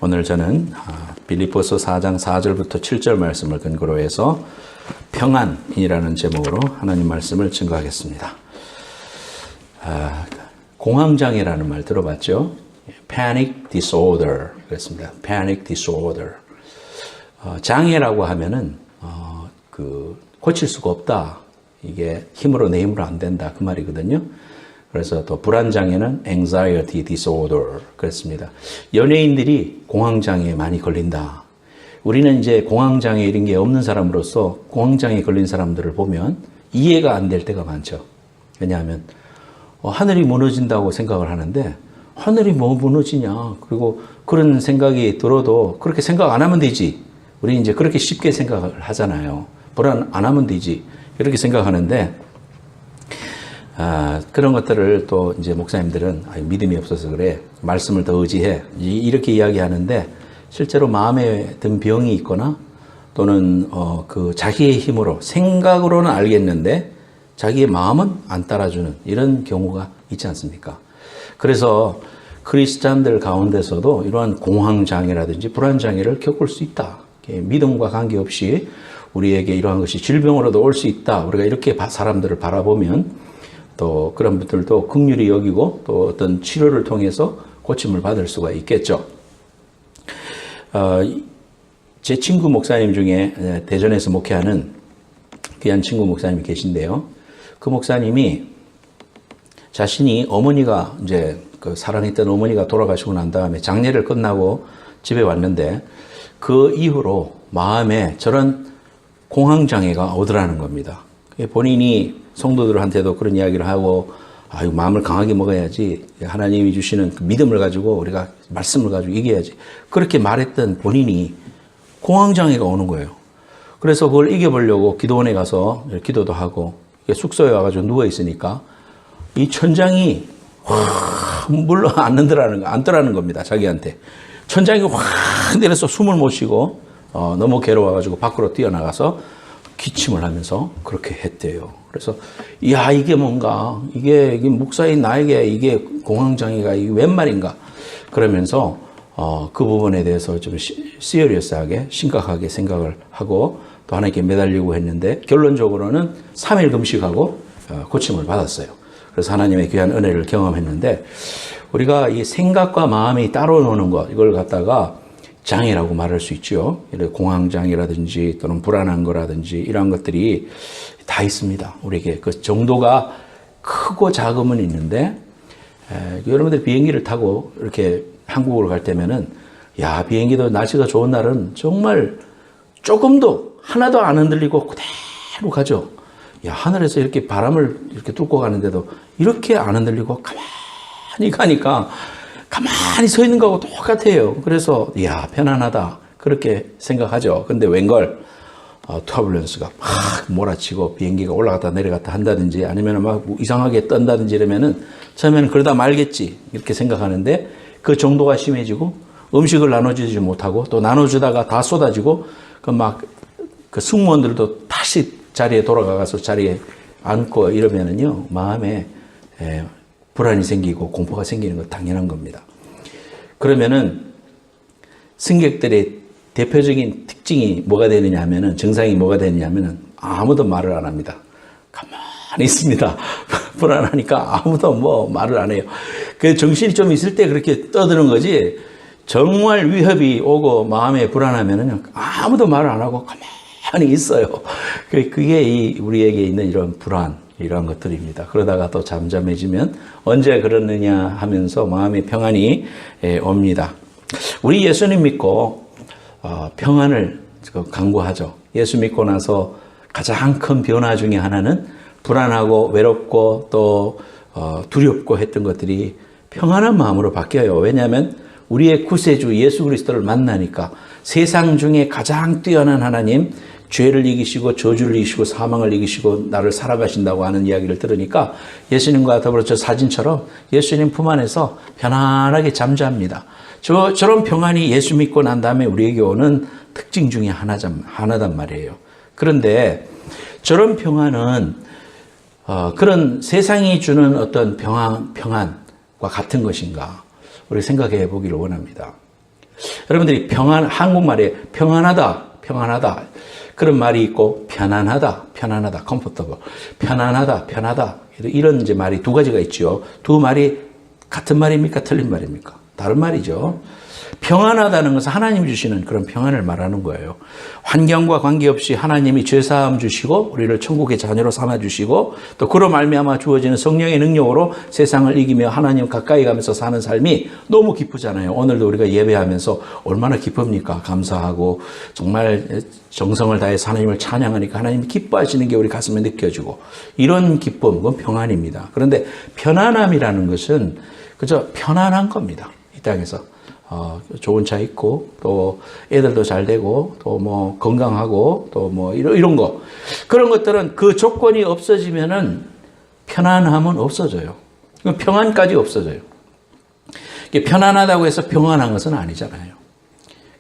오늘 저는 빌립보서 4장 4절부터 7절 말씀을 근거로 해서 평안이라는 제목으로 하나님 말씀을 증거하겠습니다. 공황장애라는 말 들어봤죠? Panic disorder 그랬습니다. Panic disorder. 장애라고 하면은 고칠 수가 없다. 이게 힘으로 내 힘으로 안 된다 그 말이거든요. 그래서 또 불안장애는 anxiety disorder 그랬습니다. 연예인들이 공황장애에 많이 걸린다. 우리는 이제 공황장애 이런 게 없는 사람으로서 공황장애에 걸린 사람들을 보면 이해가 안 될 때가 많죠. 왜냐하면 하늘이 무너진다고 생각을 하는데 하늘이 뭐 무너지냐. 그리고 그런 생각이 들어도 그렇게 생각 안 하면 되지. 우리 이제 그렇게 쉽게 생각을 하잖아요. 불안 안 하면 되지. 이렇게 생각하는데 그런 것들을 또 이제 목사님들은 믿음이 없어서 그래. 말씀을 더 의지해. 이렇게 이야기하는데 실제로 마음에 든 병이 있거나 또는 그 자기의 힘으로 생각으로는 알겠는데 자기의 마음은 안 따라주는 이런 경우가 있지 않습니까? 그래서 크리스찬들 가운데서도 이러한 공황장애라든지 불안장애를 겪을 수 있다. 믿음과 관계없이 우리에게 이러한 것이 질병으로도 올 수 있다. 우리가 이렇게 사람들을 바라보면 또 그런 분들도 긍휼히 여기고 또 어떤 치료를 통해서 고침을 받을 수가 있겠죠. 제 친구 목사님 중에 대전에서 목회하는 귀한 친구 목사님이 계신데요. 그 목사님이 자신이 어머니가 이제 그 사랑했던 어머니가 돌아가시고 난 다음에 장례를 끝나고 집에 왔는데 그 이후로 마음에 저런 공황장애가 오더라는 겁니다. 본인이 성도들한테도 그런 이야기를 하고 마음을 강하게 먹어야지 하나님이 주시는 그 믿음을 가지고 우리가 말씀을 가지고 이겨야지 그렇게 말했던 본인이 공황장애가 오는 거예요. 그래서 그걸 이겨보려고 기도원에 가서 기도도 하고 숙소에 와가지고 누워있으니까 이 천장이 확 물러 안 뜨라는 겁니다. 자기한테. 천장이 확 내려서 숨을 못 쉬고 너무 괴로워가지고 밖으로 뛰어나가서 기침을 하면서 그렇게 했대요. 그래서 이게 뭔가 이게 목사인 나에게 이게 공황장애가 이게 웬 말인가 그러면서 그 부분에 대해서 좀 시리어스하게 심각하게 생각을 하고 또 하나님께 매달리고 했는데 결론적으로는 3일 금식하고 고침을 받았어요. 그래서 하나님의 귀한 은혜를 경험했는데 우리가 이 생각과 마음이 따로 노는 것 이걸 갖다가 장애라고 말할 수 있죠. 공황장애라든지 또는 불안한 거라든지 이런 것들이 다 있습니다. 우리에게 그 정도가 크고 작음은 있는데 여러분들 비행기를 타고 이렇게 한국으로 갈 때면은 비행기도 날씨가 좋은 날은 정말 조금도 하나도 안 흔들리고 그대로 가죠. 하늘에서 이렇게 바람을 이렇게 뚫고 가는데도 이렇게 안 흔들리고 가만히 가니까 가만히 서 있는 거하고 똑같아요. 그래서 편안하다 그렇게 생각하죠. 근데 웬걸 터뷸런스가 막 몰아치고 비행기가 올라갔다 내려갔다 한다든지 아니면 막 이상하게 떤다든지 이러면은 처음에는 그러다 말겠지 이렇게 생각하는데 그 정도가 심해지고 음식을 나눠주지 못하고 또 나눠주다가 다 쏟아지고 그 승무원들도 다시 자리에 돌아가서 자리에 앉고 이러면은요 마음에 불안이 생기고 공포가 생기는 건 당연한 겁니다. 그러면은 승객들의 대표적인 특징이 뭐가 되느냐 하면은 증상이 뭐가 되느냐 하면은 아무도 말을 안 합니다. 가만히 있습니다. 불안하니까 아무도 말을 안 해요. 그 정신이 좀 있을 때 그렇게 떠드는 거지 정말 위협이 오고 마음에 불안하면은 아무도 말을 안 하고 가만히 있어요. 그게 우리에게 있는 이런 불안 이런 것들입니다. 그러다가 또 잠잠해지면 언제 그러느냐 하면서 마음의 평안이 옵니다. 우리 예수님 믿고 평안을 강구하죠. 예수 믿고 나서 가장 큰 변화 중에 하나는 불안하고 외롭고 또 두렵고 했던 것들이 평안한 마음으로 바뀌어요. 왜냐하면 우리의 구세주 예수 그리스도를 만나니까 세상 중에 가장 뛰어난 하나님 죄를 이기시고 저주를 이기시고 사망을 이기시고 나를 살아가신다고 하는 이야기를 들으니까 예수님과 더불어 저 사진처럼 예수님 품 안에서 편안하게 잠자합니다. 저런 평안이 예수 믿고 난 다음에 우리에게 오는 특징 중에 하나단 말이에요. 그런데 저런 평안은 그런 세상이 주는 어떤 평안과 같은 것인가 우리 생각해 보기를 원합니다. 여러분들이 한국말에 평안하다. 그런 말이 있고, 편안하다, comfortable. 편하다. 이런 이제 말이 두 가지가 있죠. 두 말이 같은 말입니까? 틀린 말입니까? 다른 말이죠. 평안하다는 것은 하나님이 주시는 그런 평안을 말하는 거예요. 환경과 관계없이 하나님이 죄사함 주시고 우리를 천국의 자녀로 삼아주시고 또 그로 말미암아 주어지는 성령의 능력으로 세상을 이기며 하나님 가까이 가면서 사는 삶이 너무 기쁘잖아요. 오늘도 우리가 예배하면서 얼마나 기쁩니까? 감사하고 정말 정성을 다해서 하나님을 찬양하니까 하나님이 기뻐하시는 게 우리 가슴에 느껴지고 이런 기쁨, 그건 평안입니다. 그런데 편안함이라는 것은 그저 편안한 겁니다. 이 땅에서. 좋은 차 있고, 또 애들도 잘 되고, 또 뭐 건강하고, 또 뭐 이런 거. 그런 것들은 그 조건이 없어지면은 편안함은 없어져요. 평안까지 없어져요. 편안하다고 해서 평안한 것은 아니잖아요.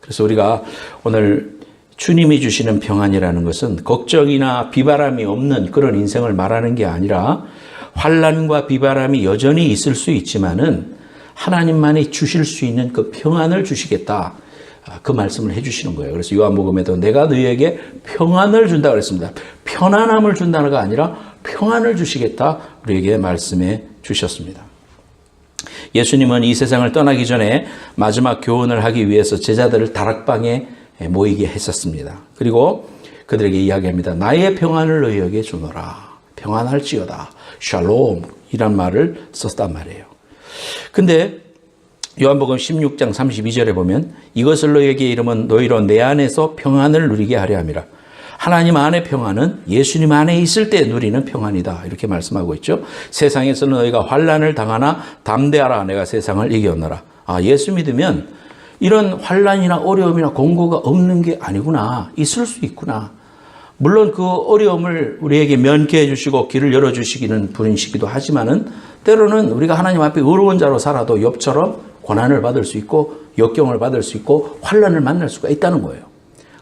그래서 우리가 오늘 주님이 주시는 평안이라는 것은 걱정이나 비바람이 없는 그런 인생을 말하는 게 아니라 환난과 비바람이 여전히 있을 수 있지만은 하나님만이 주실 수 있는 그 평안을 주시겠다. 그 말씀을 해주시는 거예요. 그래서 요한복음에도 내가 너희에게 평안을 준다고 그랬습니다. 편안함을 준다가 아니라 평안을 주시겠다. 우리에게 말씀해 주셨습니다. 예수님은 이 세상을 떠나기 전에 마지막 교훈을 하기 위해서 제자들을 다락방에 모이게 했었습니다. 그리고 그들에게 이야기합니다. 나의 평안을 너희에게 주노라. 평안할지어다. 샬롬 이란 말을 썼단 말이에요. 근데 요한복음 16장 32절에 보면 이것을 너희에게 이르면 너희로 내 안에서 평안을 누리게 하려 함이라. 하나님 안의 평안은 예수님 안에 있을 때 누리는 평안이다. 이렇게 말씀하고 있죠. 세상에서는 너희가 환난을 당하나 담대하라. 내가 세상을 이겼노라. 예수 믿으면 이런 환난이나 어려움이나 공고가 없는 게 아니구나. 있을 수 있구나. 물론 그 어려움을 우리에게 면케해 주시고 길을 열어주시기는 분이시기도 하지만은 때로는 우리가 하나님 앞에 의로운 자로 살아도 욥처럼 고난을 받을 수 있고 역경을 받을 수 있고 환난을 만날 수가 있다는 거예요.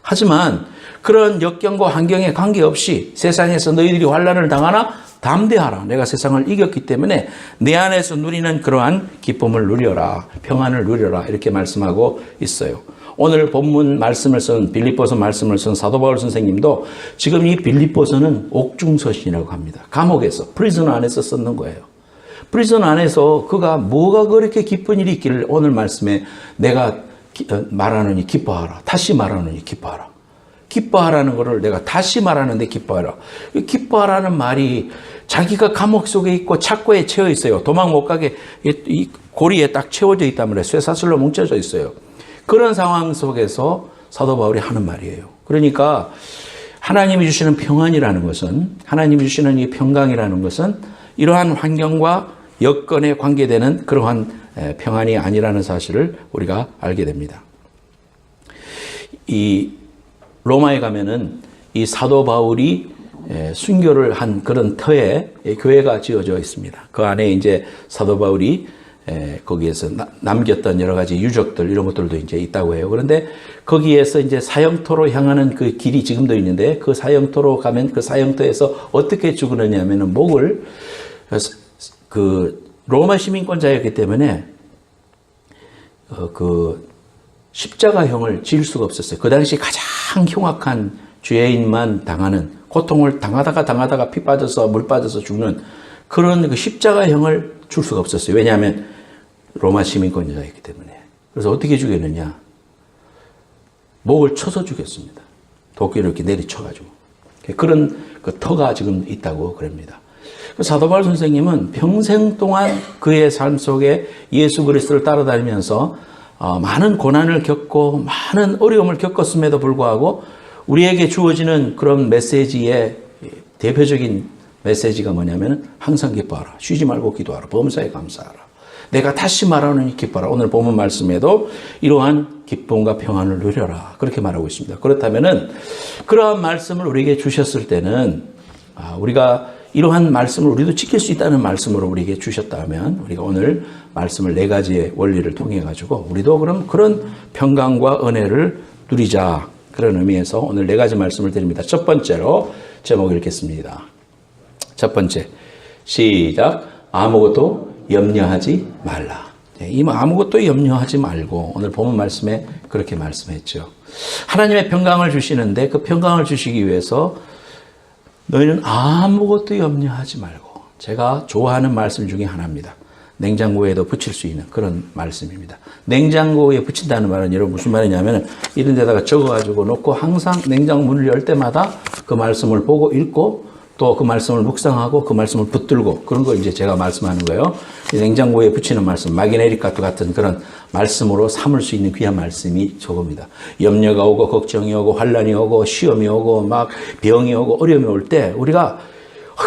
하지만 그런 역경과 환경에 관계없이 세상에서 너희들이 환난을 당하나 담대하라. 내가 세상을 이겼기 때문에 내 안에서 누리는 그러한 기쁨을 누려라. 평안을 누려라. 이렇게 말씀하고 있어요. 오늘 본문 말씀을 쓴 빌립보서 말씀을 쓴 사도 바울 선생님도 지금 이 빌립보서는 옥중서신이라고 합니다. 감옥에서 프리즌 안에서 썼는 거예요. 프리즌 안에서 그가 뭐가 그렇게 기쁜 일이 있기를 오늘 말씀에 내가 말하느니 기뻐하라. 다시 말하느니 기뻐하라. 기뻐하라는 것을 내가 다시 말하는데 기뻐하라. 기뻐하라는 말이 자기가 감옥 속에 있고 착고에 채워 있어요. 도망 못 가게 이 고리에 딱 채워져 있단 말이에요. 쇠사슬로 뭉쳐져 있어요. 그런 상황 속에서 사도 바울이 하는 말이에요. 그러니까 하나님이 주시는 평안이라는 것은 하나님이 주시는 이 평강이라는 것은 이러한 환경과 여건에 관계되는 그러한 평안이 아니라는 사실을 우리가 알게 됩니다. 이 로마에 가면은 이 사도 바울이 순교를 한 그런 터에 교회가 지어져 있습니다. 그 안에 이제 사도 바울이 거기에서 남겼던 여러 가지 유적들 이런 것들도 이제 있다고 해요. 그런데 거기에서 이제 사형터로 향하는 그 길이 지금도 있는데 그 사형터로 가면 그 사형터에서 어떻게 죽으느냐 하면은 목을 그 로마 시민권자였기 때문에 그 십자가형을 지을 수가 없었어요. 그 당시 가장 흉악한 죄인만 당하는 고통을 당하다가 피 빠져서 물 빠져서 죽는 그런 그 십자가형을 줄 수가 없었어요. 왜냐하면 로마 시민권자였기 때문에. 그래서 어떻게 죽였느냐? 목을 쳐서 죽였습니다. 도끼를 이렇게 내리쳐가지고. 그런 그 터가 지금 있다고 그럽니다. 사도 바울 선생님은 평생 동안 그의 삶 속에 예수 그리스도를 따라다니면서 많은 고난을 겪고 많은 어려움을 겪었음에도 불구하고 우리에게 주어지는 그런 메시지의 대표적인 메시지가 뭐냐면 항상 기뻐하라. 쉬지 말고 기도하라. 범사에 감사하라. 내가 다시 말하노니 기뻐하라. 오늘 본문 말씀에도 이러한 기쁨과 평안을 누려라. 그렇게 말하고 있습니다. 그렇다면은 그러한 말씀을 우리에게 주셨을 때는 우리가 이러한 말씀을 우리도 지킬 수 있다는 말씀으로 우리에게 주셨다면 우리가 오늘 말씀을 4가지의 원리를 통해 가지고 우리도 그럼 그런 평강과 은혜를 누리자. 그런 의미에서 오늘 4가지 말씀을 드립니다. 첫 번째로 제목 읽겠습니다. 첫 번째, 시작. 아무것도 염려하지 말라. 아무것도 염려하지 말고 오늘 본문 말씀에 그렇게 말씀했죠. 하나님의 평강을 주시는데 그 평강을 주시기 위해서 너희는 아무것도 염려하지 말고, 제가 좋아하는 말씀 중에 하나입니다. 냉장고에도 붙일 수 있는 그런 말씀입니다. 냉장고에 붙인다는 말은 여러분 무슨 말이냐면 이런 데다가 적어가지고 놓고 항상 냉장고 문을 열 때마다 그 말씀을 보고 읽고 또 그 말씀을 묵상하고 그 말씀을 붙들고, 그런 거 이제 제가 말씀하는 거예요. 냉장고에 붙이는 말씀, 마기네리카토 같은 그런 말씀으로 삼을 수 있는 귀한 말씀이 저겁니다. 염려가 오고 걱정이 오고 환란이 오고 시험이 오고 막 병이 오고 어려움이 올 때 우리가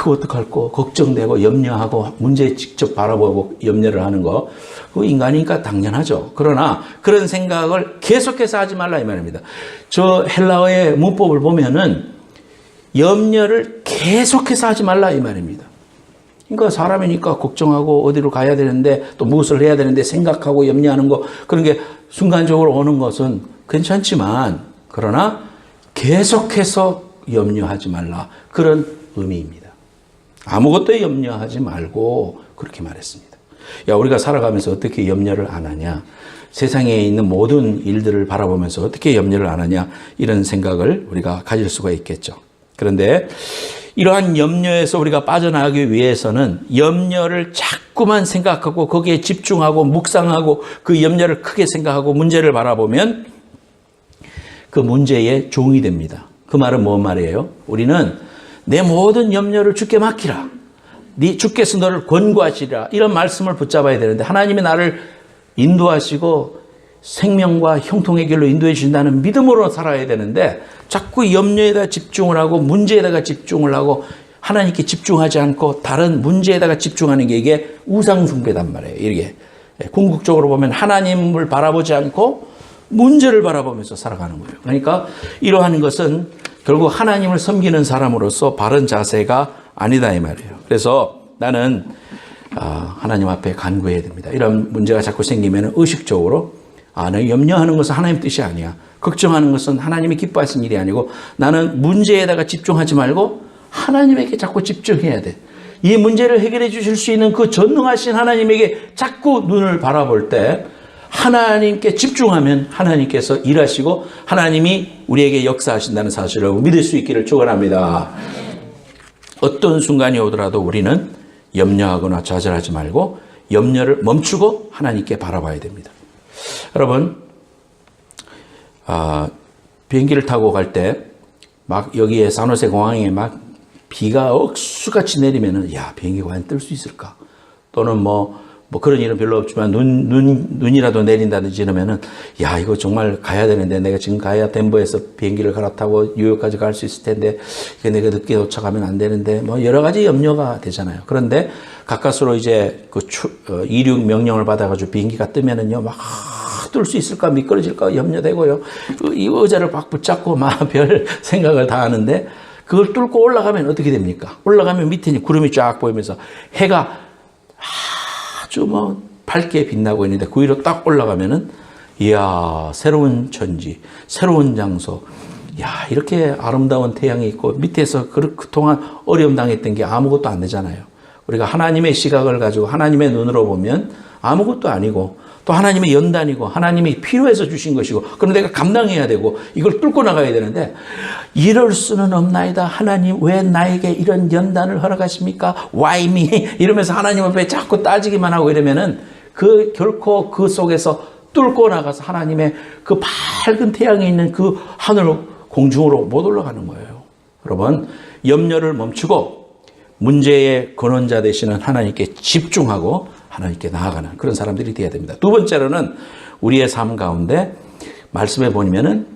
어떡할꼬 걱정되고 염려하고 문제 직접 바라보고 염려를 하는 거, 그 인간이니까 당연하죠. 그러나 그런 생각을 계속해서 하지 말라 이 말입니다. 저 헬라어의 문법을 보면은 염려를 계속해서 하지 말라 이 말입니다. 그러니까 사람이니까 걱정하고 어디로 가야 되는데 또 무엇을 해야 되는데 생각하고 염려하는 거, 그런 게 순간적으로 오는 것은 괜찮지만 그러나 계속해서 염려하지 말라, 그런 의미입니다. 아무것도 염려하지 말고 그렇게 말했습니다. 야, 우리가 살아가면서 어떻게 염려를 안 하냐, 세상에 있는 모든 일들을 바라보면서 어떻게 염려를 안 하냐, 이런 생각을 우리가 가질 수가 있겠죠. 그런데 이러한 염려에서 우리가 빠져나가기 위해서는 염려를 자꾸만 생각하고 거기에 집중하고 묵상하고 그 염려를 크게 생각하고 문제를 바라보면 그 문제의 종이 됩니다. 그 말은 뭔 말이에요? 우리는 내 모든 염려를 주께 맡기라, 주께서 너를 권고하시리라, 이런 말씀을 붙잡아야 되는데, 하나님이 나를 인도하시고 생명과 형통의 길로 인도해 주신다는 믿음으로 살아야 되는데 자꾸 염려에다 집중을 하고 문제에다가 집중을 하고 하나님께 집중하지 않고 다른 문제에다가 집중하는 게 이게 우상숭배단 말이에요. 이게 궁극적으로 보면 하나님을 바라보지 않고 문제를 바라보면서 살아가는 거예요. 그러니까 이러한 것은 결국 하나님을 섬기는 사람으로서 바른 자세가 아니다 이 말이에요. 그래서 나는 하나님 앞에 간구해야 됩니다. 이런 문제가 자꾸 생기면 의식적으로 내가 염려하는 것은 하나님 뜻이 아니야, 걱정하는 것은 하나님이 기뻐하시는 일이 아니고 나는 문제에다가 집중하지 말고 하나님에게 자꾸 집중해야 돼. 이 문제를 해결해 주실 수 있는 그 전능하신 하나님에게 자꾸 눈을 바라볼 때 하나님께 집중하면 하나님께서 일하시고 하나님이 우리에게 역사하신다는 사실을 믿을 수 있기를 축원합니다. 어떤 순간이 오더라도 우리는 염려하거나 좌절하지 말고 염려를 멈추고 하나님께 바라봐야 됩니다. 여러분, 비행기를 타고 갈 때 막 여기에 산호세 공항에 막 비가 억수같이 내리면은 야, 비행기가 과연 뜰 수 있을까? 또는 뭐 그런 일은 별로 없지만 눈이라도 내린다든지 이러면은 야, 이거 정말 가야 되는데 내가 지금 가야 덴버에서 비행기를 갈아타고 뉴욕까지 갈 수 있을 텐데 이게 내가 늦게 도착하면 안 되는데 뭐 여러 가지 염려가 되잖아요. 그런데 가까스로 이제 그 이륙 명령을 받아가지고 비행기가 뜨면은요 막 뜰 수 있을까 미끄러질까 염려되고요. 이 의자를 막 붙잡고 막 별 생각을 다 하는데 그걸 뚫고 올라가면 어떻게 됩니까? 올라가면 밑에 구름이 쫙 보이면서 해가 아주 밝게 빛나고 있는데 그 위로 딱 올라가면은 이야, 새로운 천지, 새로운 장소, 야, 이렇게 아름다운 태양이 있고 밑에서 그동안 어려움 당했던 게 아무것도 안 되잖아요. 우리가 하나님의 시각을 가지고 하나님의 눈으로 보면 아무것도 아니고 또 하나님의 연단이고 하나님이 필요해서 주신 것이고 그럼 내가 감당해야 되고 이걸 뚫고 나가야 되는데 이럴 수는 없나이다. 하나님 왜 나에게 이런 연단을 허락하십니까? Why me? 이러면서 하나님 앞에 자꾸 따지기만 하고 이러면은 결코 그 속에서 뚫고 나가서 하나님의 그 밝은 태양이 있는 그 하늘 공중으로 못 올라가는 거예요. 여러분, 염려를 멈추고 문제의 근원자 되시는 하나님께 집중하고 하나님께 나아가는 그런 사람들이 되어야 됩니다. 두 번째로는 우리의 삶 가운데 말씀에 보면은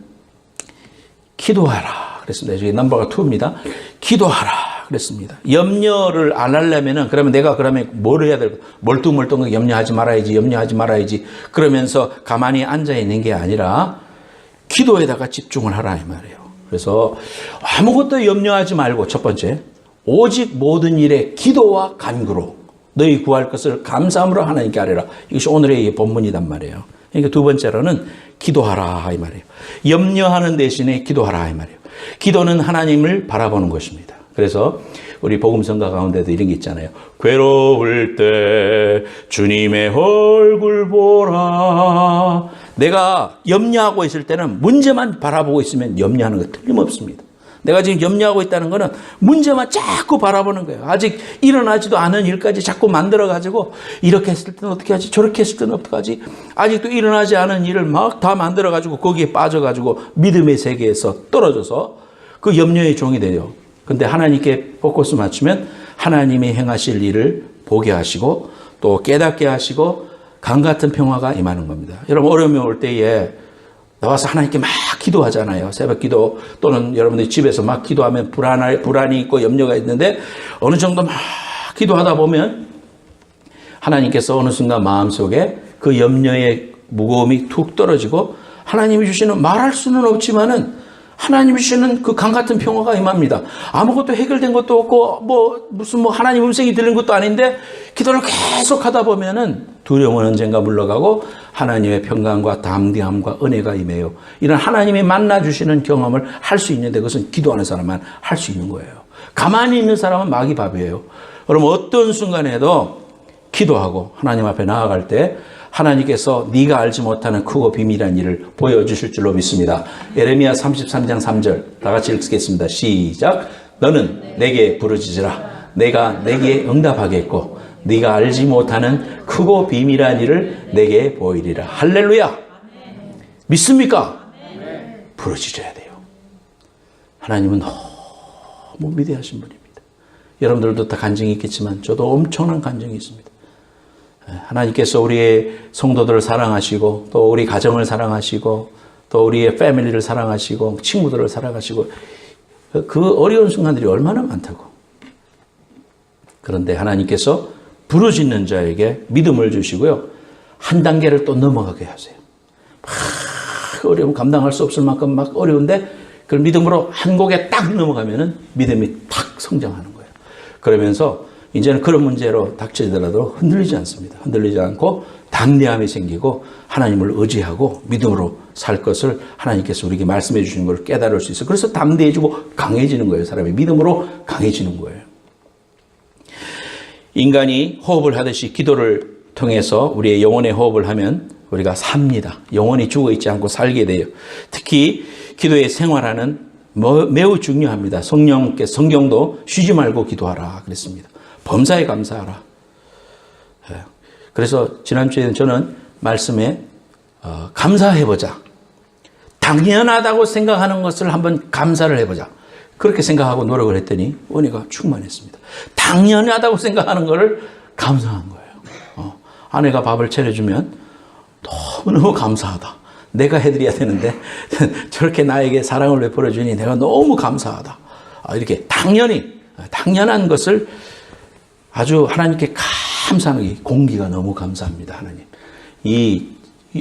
기도하라 그랬습니다. 여기 넘버가 2입니다. 기도하라 그랬습니다. 염려를 안 하려면은 그러면 내가 뭘 해야 될까? 멀뚱멀뚱하게 염려하지 말아야지 그러면서 가만히 앉아 있는 게 아니라 기도에다가 집중을 하라 이 말이에요. 그래서 아무것도 염려하지 말고 첫 번째 오직 모든 일에 기도와 간구로 너희 구할 것을 감사함으로 하나님께 아뢰라. 이것이 오늘의 본문이단 말이에요. 그러니까 두 번째로는 기도하라 이 말이에요. 염려하는 대신에 기도하라 이 말이에요. 기도는 하나님을 바라보는 것입니다. 그래서 우리 복음성가 가운데도 이런 게 있잖아요. 괴로울 때 주님의 얼굴 보라. 내가 염려하고 있을 때는 문제만 바라보고 있으면 염려하는 거 틀림없습니다. 내가 지금 염려하고 있다는 거는 문제만 자꾸 바라보는 거예요. 아직 일어나지도 않은 일까지 자꾸 만들어가지고 이렇게 했을 때는 어떻게 하지? 저렇게 했을 때는 어떻게 하지? 아직도 일어나지 않은 일을 막 다 만들어가지고 거기에 빠져가지고 믿음의 세계에서 떨어져서 그 염려의 종이 돼요. 근데 하나님께 포커스 맞추면 하나님이 행하실 일을 보게 하시고 또 깨닫게 하시고 강 같은 평화가 임하는 겁니다. 여러분 어려움이 올 때에 나와서 하나님께 막 기도하잖아요. 새벽 기도 또는 여러분들이 집에서 막 기도하면 불안이 있고 염려가 있는데 어느 정도 막 기도하다 보면 하나님께서 어느 순간 마음속에 그 염려의 무거움이 툭 떨어지고 하나님이 주시는 말할 수는 없지만은 하나님이 주시는 그 강 같은 평화가 임합니다. 아무것도 해결된 것도 없고 무슨 하나님 음성이 들린 것도 아닌데 기도를 계속 하다 보면은 두려움은 언젠가 물러가고 하나님의 평강과 담대함과 은혜가 임해요. 이런 하나님이 만나 주시는 경험을 할 수 있는데 그것은 기도하는 사람만 할 수 있는 거예요. 가만히 있는 사람은 마귀 밥이에요. 그럼 어떤 순간에도 기도하고 하나님 앞에 나아갈 때 하나님께서 네가 알지 못하는 크고 비밀한 일을 보여주실 줄로 믿습니다. 예레미야 33장 3절 다 같이 읽겠습니다. 시작. 너는 내게 부르짖으라. 내가 내게 응답하겠고 네가 알지 못하는 크고 비밀한 일을 내게 보이리라. 할렐루야. 믿습니까? 부르짖어야 돼요. 하나님은 너무 위대하신 분입니다. 여러분들도 다 간증이 있겠지만 저도 엄청난 간증이 있습니다. 하나님께서 우리의 성도들을 사랑하시고 또 우리 가정을 사랑하시고 또 우리의 패밀리를 사랑하시고 친구들을 사랑하시고 그 어려운 순간들이 얼마나 많다고. 그런데 하나님께서 부르짖는 자에게 믿음을 주시고요. 한 단계를 또 넘어가게 하세요. 막 어려움 감당할 수 없을 만큼 막 어려운데 그걸 믿음으로 한 곡에 딱 넘어가면은 믿음이 탁 성장하는 거예요. 그러면서 이제는 그런 문제로 닥치더라도 흔들리지 않습니다. 흔들리지 않고 담대함이 생기고 하나님을 의지하고 믿음으로 살 것을 하나님께서 우리에게 말씀해 주시는 걸 깨달을 수 있어요. 그래서 담대해지고 강해지는 거예요. 사람이 믿음으로 강해지는 거예요. 인간이 호흡을 하듯이 기도를 통해서 우리의 영혼의 호흡을 하면 우리가 삽니다. 영혼이 죽어 있지 않고 살게 돼요. 특히 기도의 생활하는 매우 중요합니다. 성경도 쉬지 말고 기도하라 그랬습니다. 범사에 감사하라. 그래서 지난주에는 저는 말씀에 감사해보자. 당연하다고 생각하는 것을 한번 감사를 해보자. 그렇게 생각하고 노력을 했더니 은혜가 충만했습니다. 당연하다고 생각하는 것을 감사한 거예요. 아내가 밥을 차려주면 너무너무 감사하다. 내가 해드려야 되는데 저렇게 나에게 사랑을 베풀어주니 내가 너무 감사하다. 이렇게 당연한 것을 아주 하나님께 감사하는 게 공기가 너무 감사합니다. 하나님. 이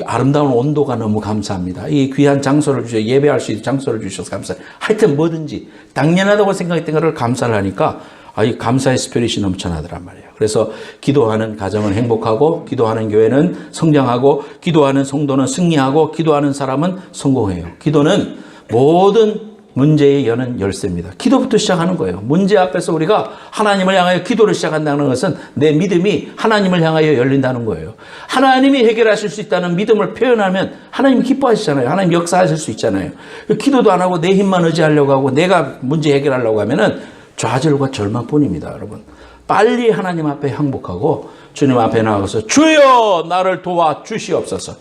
아름다운 온도가 너무 감사합니다. 이 귀한 장소를 주셔서 예배할 수 있는 장소를 주셔서 감사해요. 하여튼 뭐든지 당연하다고 생각했던 것을 감사를 하니까 이 감사의 스피릿이 넘쳐나더란 말이에요. 그래서 기도하는 가정은 행복하고 기도하는 교회는 성장하고 기도하는 성도는 승리하고 기도하는 사람은 성공해요. 기도는 모든 문제의 여는 열쇠입니다. 기도부터 시작하는 거예요. 문제 앞에서 우리가 하나님을 향하여 기도를 시작한다는 것은 내 믿음이 하나님을 향하여 열린다는 거예요. 하나님이 해결하실 수 있다는 믿음을 표현하면 하나님이 기뻐하시잖아요. 하나님 역사하실 수 있잖아요. 기도도 안 하고 내 힘만 의지하려고 하고 내가 문제 해결하려고 하면은 좌절과 절망뿐입니다. 여러분. 빨리 하나님 앞에 항복하고 주님 앞에 나가서 주여 나를 도와주시옵소서.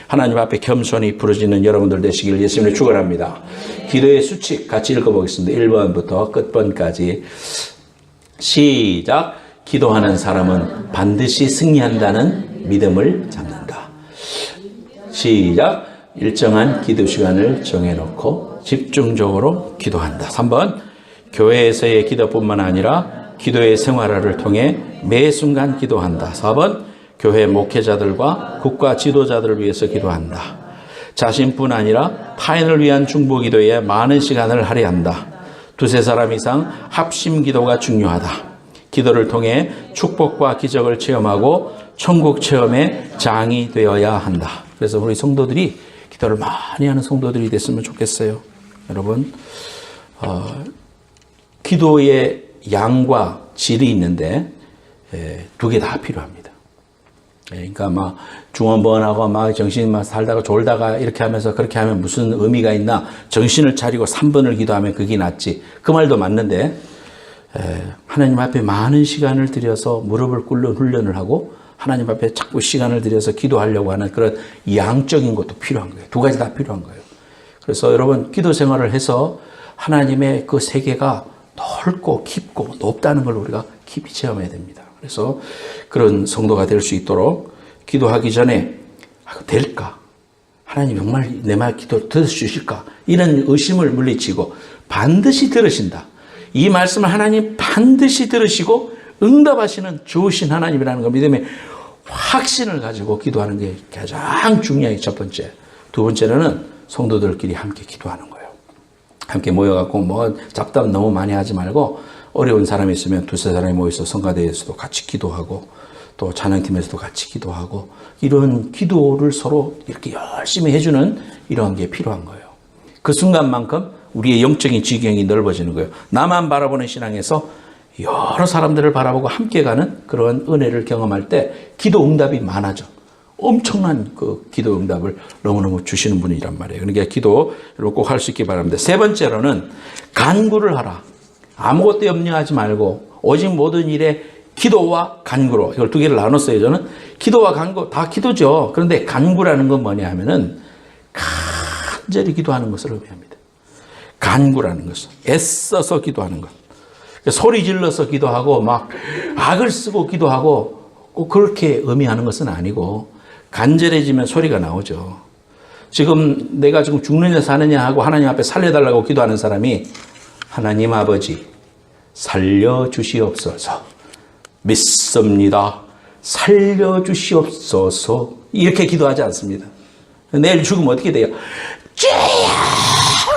하나님 앞에 겸손히 부르짖는 여러분들 되시길 예수님을 축원합니다. 기도의 수칙 같이 읽어보겠습니다. 1번부터 끝번까지 시작. 기도하는 사람은 반드시 승리한다는 믿음을 잡는다. 시작. 일정한 기도 시간을 정해놓고 집중적으로 기도한다. 3번. 교회에서의 기도뿐만 아니라 기도의 생활화를 통해 매 순간 기도한다. 4번. 교회 목회자들과 국가 지도자들을 위해서 기도한다. 자신뿐 아니라 타인을 위한 중보 기도에 많은 시간을 할애한다. 두세 사람 이상 합심 기도가 중요하다. 기도를 통해 축복과 기적을 체험하고 천국 체험의 장이 되어야 한다. 그래서 우리 성도들이 기도를 많이 하는 성도들이 됐으면 좋겠어요. 여러분, 기도의 양과 질이 있는데 두 개 다 필요합니다. 그러니까 막 중언부언하고 막 정신 막 살다가 졸다가 이렇게 하면서 그렇게 하면 무슨 의미가 있나? 정신을 차리고 3번을 기도하면 그게 낫지. 그 말도 맞는데 하나님 앞에 많은 시간을 들여서 무릎을 꿇는 훈련을 하고 하나님 앞에 자꾸 시간을 들여서 기도하려고 하는 그런 양적인 것도 필요한 거예요. 두 가지 다 필요한 거예요. 그래서 여러분 기도 생활을 해서 하나님의 그 세계가 넓고 깊고 높다는 걸 우리가 깊이 체험해야 됩니다. 그래서 그런 성도가 될 수 있도록 기도하기 전에 될까? 하나님 정말 내 말 기도 들어주실까? 이런 의심을 물리치고 반드시 들으신다. 이 말씀을 하나님 반드시 들으시고 응답하시는 좋으신 하나님이라는 거 믿음의 확신을 가지고 기도하는 게 가장 중요해요. 첫 번째. 두 번째로는 성도들끼리 함께 기도하는 거예요. 함께 모여갖고 뭐 잡담 너무 많이 하지 말고 어려운 사람이 있으면 두세 사람이 모여서 성가대에서도 같이 기도하고 또 찬양팀에서도 같이 기도하고 이런 기도를 서로 이렇게 열심히 해주는 이런 게 필요한 거예요. 그 순간만큼 우리의 영적인 지경이 넓어지는 거예요. 나만 바라보는 신앙에서 여러 사람들을 바라보고 함께 가는 그런 은혜를 경험할 때 기도 응답이 많아져. 엄청난 그 기도 응답을 너무너무 주시는 분이란 말이에요. 그러니까 기도 여러분 꼭 할 수 있기 바랍니다. 세 번째로는 간구를 하라. 아무것도 염려하지 말고 오직 모든 일에 기도와 간구로 이걸 두 개를 나눴어요. 저는 기도와 간구 다 기도죠. 그런데 간구라는 건 뭐냐 하면은 간절히 기도하는 것을 의미합니다. 간구라는 것은 애써서 기도하는 것. 소리 질러서 기도하고 막 악을 쓰고 기도하고 꼭 그렇게 의미하는 것은 아니고 간절해지면 소리가 나오죠. 지금 내가 지금 죽느냐 사느냐 하고 하나님 앞에 살려달라고 기도하는 사람이 하나님 아버지 살려주시옵소서 믿습니다 살려주시옵소서 이렇게 기도하지 않습니다. 내일 죽으면 어떻게 돼요? 주여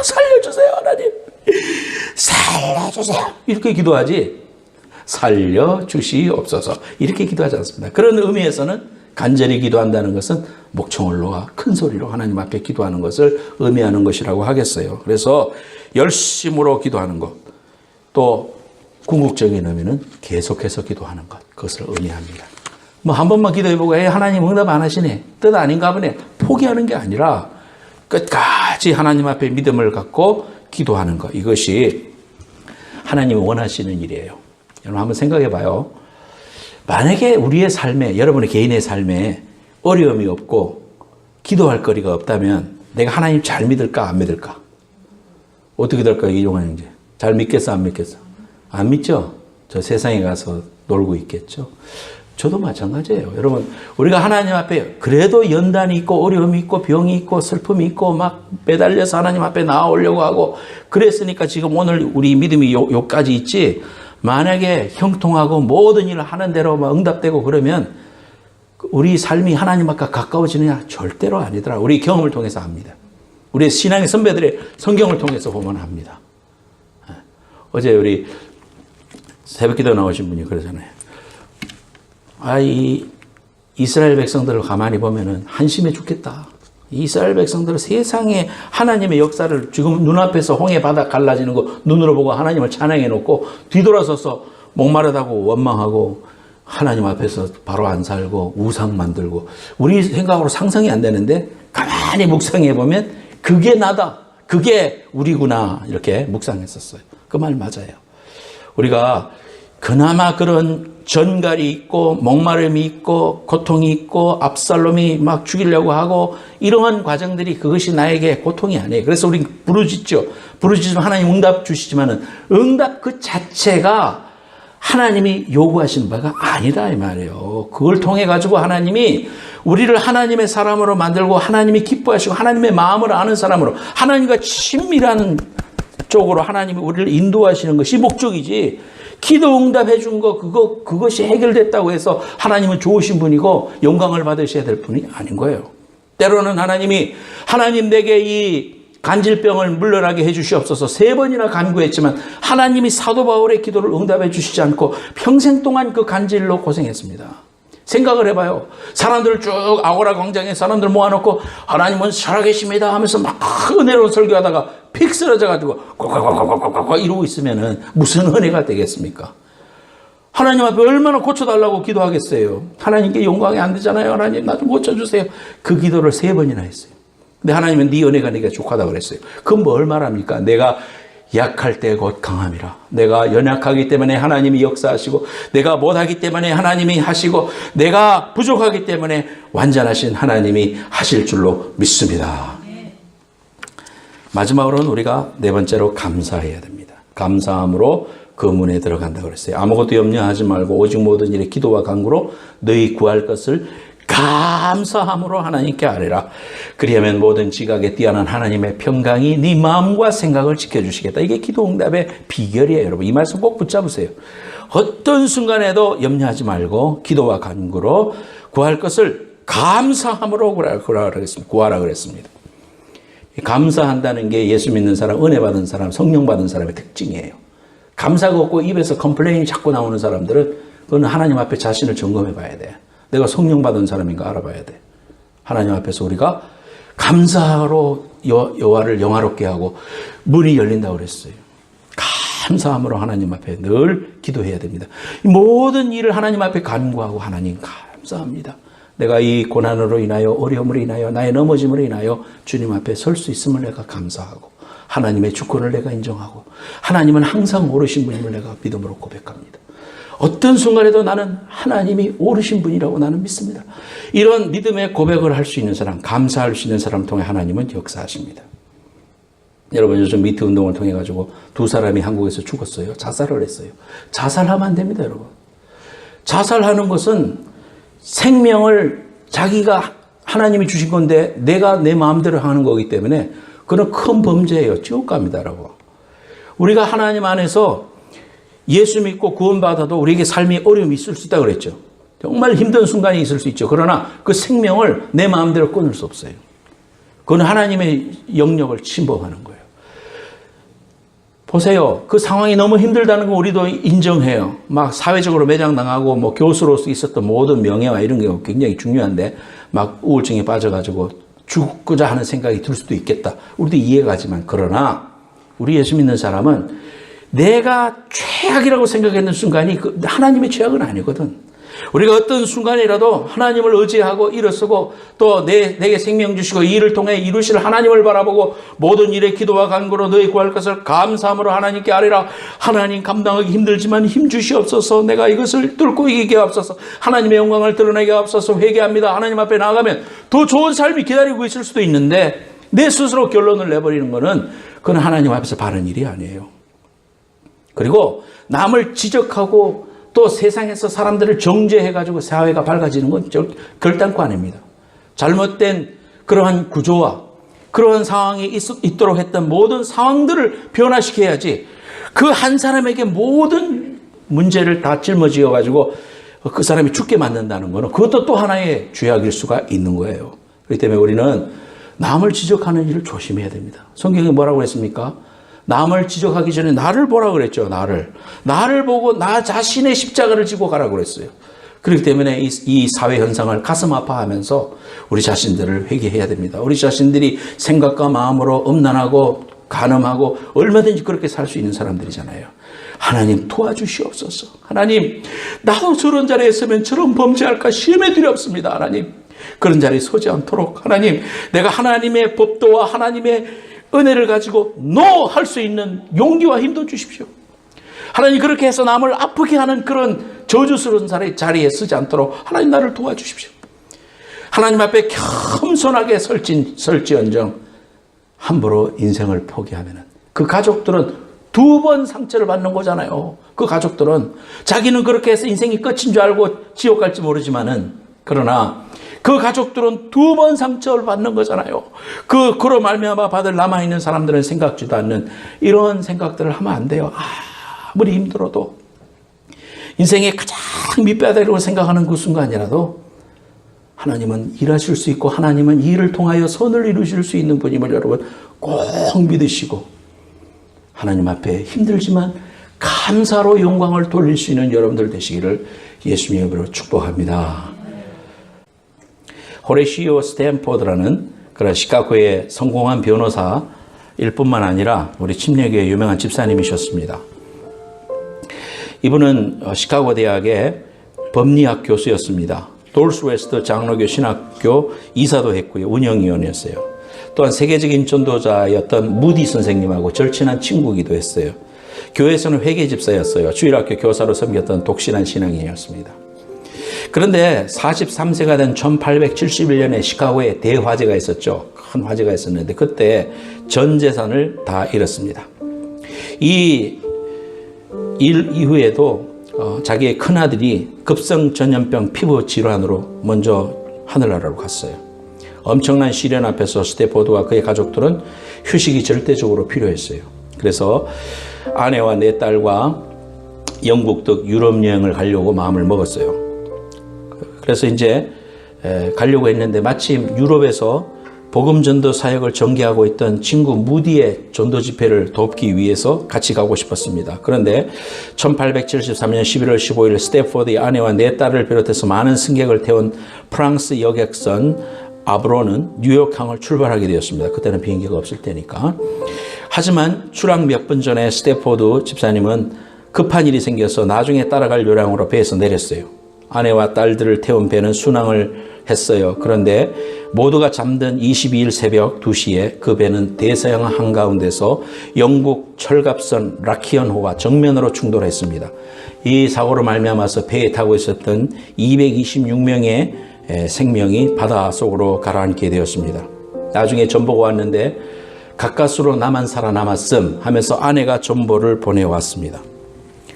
살려주세요 하나님 살려주세요 이렇게 기도하지 살려주시옵소서 이렇게 기도하지 않습니다. 그런 의미에서는 간절히 기도한다는 것은 목청을 놓아 큰 소리로 하나님 앞에 기도하는 것을 의미하는 것이라고 하겠어요. 그래서 열심으로 기도하는 것, 또 궁극적인 의미는 계속해서 기도하는 것, 그것을 의미합니다. 뭐 한 번만 기도해보고 하나님 응답 안 하시네, 뜻 아닌가 보네, 포기하는 게 아니라 끝까지 하나님 앞에 믿음을 갖고 기도하는 것, 이것이 하나님이 원하시는 일이에요. 여러분 한번 생각해 봐요. 만약에 우리의 삶에, 여러분의 개인의 삶에 어려움이 없고 기도할 거리가 없다면 내가 하나님 잘 믿을까 안 믿을까? 어떻게 될까요? 이종환 형제. 잘 믿겠어 안 믿겠어? 안 믿죠? 저 세상에 가서 놀고 있겠죠? 저도 마찬가지예요. 여러분 우리가 하나님 앞에 그래도 연단이 있고 어려움이 있고 병이 있고 슬픔이 있고 막 매달려서 하나님 앞에 나아오려고 하고 그랬으니까 지금 오늘 우리 믿음이 요까지 있지. 만약에 형통하고 모든 일을 하는 대로 막 응답되고 그러면 우리 삶이 하나님 앞과 가까워지느냐? 절대로 아니더라. 우리 경험을 통해서 압니다. 우리 신앙의 선배들의 성경을 통해서 보면 합니다. 어제 우리 새벽기도 나오신 분이 그러잖아요. 이 이스라엘 백성들을 가만히 보면은 한심해 죽겠다. 이스라엘 백성들은 세상에 하나님의 역사를 지금 눈앞에서 홍해 바다 갈라지는 거 눈으로 보고 하나님을 찬양해 놓고 뒤돌아서서 목마르다고 원망하고 하나님 앞에서 바로 안 살고 우상 만들고 우리 생각으로 상상이 안 되는데 가만히 묵상해 보면 그게 나다. 그게 우리구나. 이렇게 묵상했었어요. 그 말 맞아요. 우리가 그나마 그런 전갈이 있고 목마름이 있고 고통이 있고 압살롬이 막 죽이려고 하고 이러한 과정들이 그것이 나에게 고통이 아니에요. 그래서 우리 부르짖죠. 부르짖으면 하나님 응답 주시지만은 응답 그 자체가 하나님이 요구하시는 바가 아니다 이 말이에요. 그걸 통해 가지고 하나님이 우리를 하나님의 사람으로 만들고 하나님이 기뻐하시고 하나님의 마음을 아는 사람으로 하나님과 친밀한 쪽으로 하나님이 우리를 인도하시는 것이 목적이지. 기도 응답해 준 거 그것이 해결됐다고 해서 하나님은 좋으신 분이고 영광을 받으셔야 될 분이 아닌 거예요. 때로는 하나님이 하나님 내게 이 간질병을 물러나게 해 주시옵소서 3번이나 간구했지만 하나님이 사도 바울의 기도를 응답해 주시지 않고 평생 동안 그 간질로 고생했습니다. 생각을 해봐요. 사람들을 쭉 아고라 광장에 사람들 모아놓고 하나님은 살아계십니다 하면서 막 은혜로운 설교하다가 픽 쓰러져가지고 꽉꽉꽉꽉꽉 이러고 있으면은 무슨 은혜가 되겠습니까? 하나님 앞에 얼마나 고쳐달라고 기도하겠어요. 하나님께 영광이 안 되잖아요. 하나님 나 좀 고쳐주세요. 그 기도를 3번이나 했어요. 근데 하나님은 네 은혜가 네가 족하다고 그랬어요. 그건 뭘 말합니까? 내가 약할 때 곧 강함이라. 내가 연약하기 때문에 하나님이 역사하시고, 내가 못하기 때문에 하나님이 하시고, 내가 부족하기 때문에 완전하신 하나님이 하실 줄로 믿습니다. 마지막으로는 우리가 4번째로 감사해야 됩니다. 감사함으로 그 문에 들어간다고 그랬어요. 아무것도 염려하지 말고 오직 모든 일에 기도와 간구로 너희 구할 것을 감사함으로 하나님께 아뢰라. 그리하면 모든 지각에 뛰어난 하나님의 평강이 네 마음과 생각을 지켜주시겠다. 이게 기도 응답의 비결이에요. 여러분 이 말씀 꼭 붙잡으세요. 어떤 순간에도 염려하지 말고 기도와 간구로 구할 것을 감사함으로 구하라 그랬습니다. 감사한다는 게 예수 믿는 사람, 은혜 받은 사람, 성령 받은 사람의 특징이에요. 감사가 없고 입에서 컴플레인이 자꾸 나오는 사람들은 그건 하나님 앞에 자신을 점검해 봐야 돼. 내가 성령 받은 사람인가 알아봐야 돼. 하나님 앞에서 우리가 감사로 여호와를 영화롭게 하고 문이 열린다고 그랬어요. 감사함으로 하나님 앞에 늘 기도해야 됩니다. 모든 일을 하나님 앞에 간구하고 하나님 감사합니다. 내가 이 고난으로 인하여 어려움으로 인하여 나의 넘어짐으로 인하여 주님 앞에 설 수 있음을 내가 감사하고 하나님의 주권을 내가 인정하고 하나님은 항상 옳으신 분임을 내가 믿음으로 고백합니다. 어떤 순간에도 나는 하나님이 옳으신 분이라고 나는 믿습니다. 이런 믿음의 고백을 할 수 있는 사람, 감사할 수 있는 사람을 통해 하나님은 역사하십니다. 여러분 요즘 미투 운동을 통해 가지고 2사람이 한국에서 죽었어요. 자살을 했어요. 자살하면 안 됩니다, 여러분. 자살하는 것은 생명을 자기가 하나님이 주신 건데 내가 내 마음대로 하는 거기 때문에 그건 큰 범죄예요. 지옥 갑니다, 여러분. 우리가 하나님 안에서 예수 믿고 구원받아도 우리에게 삶이 어려움이 있을 수 있다고 그랬죠. 정말 힘든 순간이 있을 수 있죠. 그러나 그 생명을 내 마음대로 끊을 수 없어요. 그건 하나님의 영역을 침범하는 거예요. 보세요. 그 상황이 너무 힘들다는 거 우리도 인정해요. 막 사회적으로 매장당하고 뭐 교수로서 있었던 모든 명예와 이런 게 굉장히 중요한데 막 우울증에 빠져가지고 죽고자 하는 생각이 들 수도 있겠다. 우리도 이해가 가지만 그러나 우리 예수 믿는 사람은 내가 최악이라고 생각했는 순간이 하나님의 최악은 아니거든. 우리가 어떤 순간이라도 하나님을 의지하고 일어서고 또 내게 생명 주시고 이 일을 통해 이루실 하나님을 바라보고 모든 일에 기도와 간구로 너희 구할 것을 감사함으로 하나님께 아뢰라. 하나님 감당하기 힘들지만 힘 주시옵소서. 내가 이것을 뚫고 이기게 하옵소서. 하나님의 영광을 드러내게 하옵소서. 회개합니다. 하나님 앞에 나아가면 더 좋은 삶이 기다리고 있을 수도 있는데 내 스스로 결론을 내버리는 것은 그건 하나님 앞에서 바른 일이 아니에요. 그리고 남을 지적하고 또 세상에서 사람들을 정죄해가지고 사회가 밝아지는 건 결단코 아닙니다. 잘못된 그러한 구조와 그러한 상황이 있도록 했던 모든 상황들을 변화시켜야지 그 한 사람에게 모든 문제를 다 짊어지어가지고 그 사람이 죽게 만든다는 것은 그것도 또 하나의 죄악일 수가 있는 거예요. 그렇기 때문에 우리는 남을 지적하는 일을 조심해야 됩니다. 성경이 뭐라고 했습니까? 남을 지적하기 전에 나를 보라고 그랬죠. 나를 보고 나 자신의 십자가를 지고 가라고 그랬어요. 그렇기 때문에 이 사회 현상을 가슴 아파하면서 우리 자신들을 회개해야 됩니다. 우리 자신들이 생각과 마음으로 음란하고 간음하고 얼마든지 그렇게 살 수 있는 사람들이잖아요. 하나님 도와주시옵소서. 하나님 나도 저런 자리에 서면 저런 범죄할까 시험에 두렵습니다. 하나님 그런 자리에 서지 않도록 하나님 내가 하나님의 법도와 하나님의 은혜를 가지고 할 수 있는 용기와 힘도 주십시오. 하나님 그렇게 해서 남을 아프게 하는 그런 저주스러운 자리에 서지 않도록 하나님 나를 도와주십시오. 하나님 앞에 겸손하게 설지언정 함부로 인생을 포기하면 그 가족들은 2번 상처를 받는 거잖아요. 그 가족들은 자기는 그렇게 해서 인생이 끝인 줄 알고 지옥 갈지 모르지만은 그러나 그 가족들은 2번 상처를 받는 거잖아요. 그로 말미암아 받을 남아있는 사람들은 생각지도 않는 이런 생각들을 하면 안 돼요. 아무리 힘들어도 인생의 가장 밑바닥이라고 생각하는 그 순간이라도 하나님은 일하실 수 있고 하나님은 이 일을 통하여 선을 이루실 수 있는 분임을 여러분 꼭 믿으시고 하나님 앞에 힘들지만 감사로 영광을 돌릴 수 있는 여러분들 되시기를 예수님의 이름으로 축복합니다. 호레시오 스탠포드라는 그런 시카고의 성공한 변호사일 뿐만 아니라 우리 침례교의 유명한 집사님이셨습니다. 이분은 시카고 대학의 법리학 교수였습니다. 돌스웨스트 장로교 신학교 이사도 했고요. 운영위원이었어요. 또한 세계적인 전도자였던 무디 선생님하고 절친한 친구이기도 했어요. 교회에서는 회계집사였어요. 주일학교 교사로 섬겼던 독실한 신앙인이었습니다. 그런데 43세가 된 1871년에 시카고에 대화재가 있었죠. 큰 화재가 있었는데 그때 전 재산을 다 잃었습니다. 이 일 이후에도 자기의 큰아들이 급성전염병 피부 질환으로 먼저 하늘나라로 갔어요. 엄청난 시련 앞에서 스탠포드와 그의 가족들은 휴식이 절대적으로 필요했어요. 그래서 아내와 네 딸과 영국 등 유럽 여행을 가려고 마음을 먹었어요. 그래서 이제 가려고 했는데 마침 유럽에서 복음 전도 사역을 전개하고 있던 친구 무디의 전도 집회를 돕기 위해서 같이 가고 싶었습니다. 그런데 1873년 11월 15일 스탠포드의 아내와 네 딸을 비롯해서 많은 승객을 태운 프랑스 여객선 아브로는 뉴욕항을 출발하게 되었습니다. 그때는 비행기가 없을 때니까. 하지만 출항 몇 분 전에 스탠포드 집사님은 급한 일이 생겨서 나중에 따라갈 요량으로 배에서 내렸어요. 아내와 딸들을 태운 배는 순항을 했어요. 그런데 모두가 잠든 22일 새벽 2시에 그 배는 대서양 한가운데서 영국 철갑선 라키언호와 정면으로 충돌했습니다. 이 사고로 말미암아서 배에 타고 있었던 226명의 생명이 바다 속으로 가라앉게 되었습니다. 나중에 전보가 왔는데 가까스로 나만 살아남았음 하면서 아내가 전보를 보내왔습니다.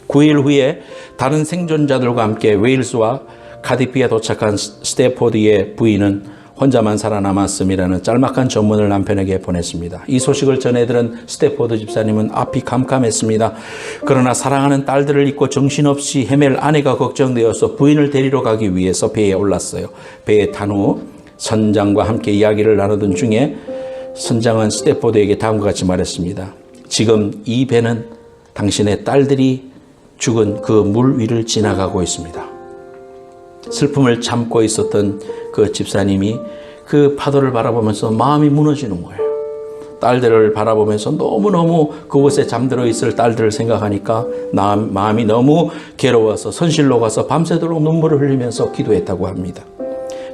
9일 후에 다른 생존자들과 함께 웨일스와 카디피에 도착한 스탠포드의 부인은 혼자만 살아남았음이라는 짤막한 전문을 남편에게 보냈습니다. 이 소식을 전해들은 스탠포드 집사님은 앞이 캄캄했습니다. 그러나 사랑하는 딸들을 잊고 정신없이 헤맬 아내가 걱정되어서 부인을 데리러 가기 위해서 배에 올랐어요. 배에 탄 후 선장과 함께 이야기를 나누던 중에 선장은 스탠포드에게 다음과 같이 말했습니다. 지금 이 배는 당신의 딸들이 죽은 그 물 위를 지나가고 있습니다. 슬픔을 참고 있었던 그 집사님이 그 파도를 바라보면서 마음이 무너지는 거예요. 딸들을 바라보면서 너무너무 그곳에 잠들어 있을 딸들을 생각하니까 마음이 너무 괴로워서 선실로 가서 밤새도록 눈물을 흘리면서 기도했다고 합니다.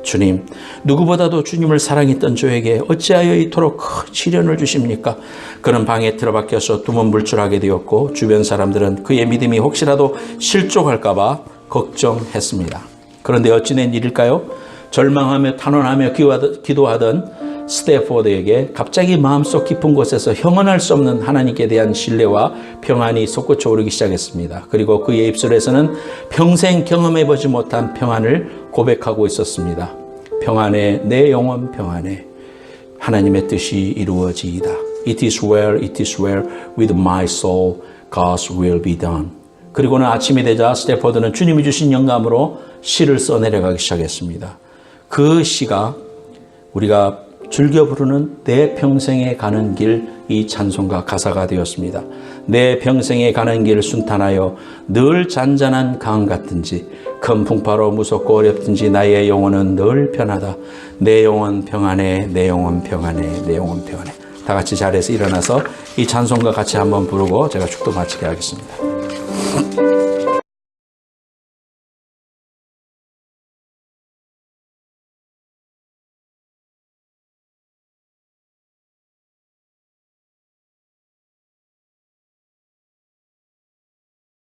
주님, 누구보다도 주님을 사랑했던 저에게 어찌하여 이토록 큰 시련을 주십니까? 그는 방에 틀어박혀서 두문불출하게 되었고 주변 사람들은 그의 믿음이 혹시라도 실족할까 봐 걱정했습니다. 그런데 어찌된 일일까요? 절망하며 탄원하며 기도하던 스탠포드에게 갑자기 마음속 깊은 곳에서 형언할 수 없는 하나님께 대한 신뢰와 평안이 솟구쳐 오르기 시작했습니다. 그리고 그의 입술에서는 평생 경험해보지 못한 평안을 고백하고 있었습니다. 평안해, 내 영혼 평안해. 하나님의 뜻이 이루어지이다. It is well, with my soul, God's will be done. 그리고는 아침이 되자 스탠포드는 주님이 주신 영감으로 시를 써내려가기 시작했습니다. 그 시가 우리가 즐겨 부르는 내 평생에 가는 길, 이 찬송가 가사가 되었습니다. 내 평생에 가는 길 순탄하여 늘 잔잔한 강 같은지 큰 풍파로 무섭고 어렵든지 나의 영혼은 늘 편하다. 내 영혼 평안해, 내 영혼 평안해, 내 영혼 평안해. 다 같이 자리에서 일어나서 이 찬송가 같이 한번 부르고 제가 축도 마치게 하겠습니다.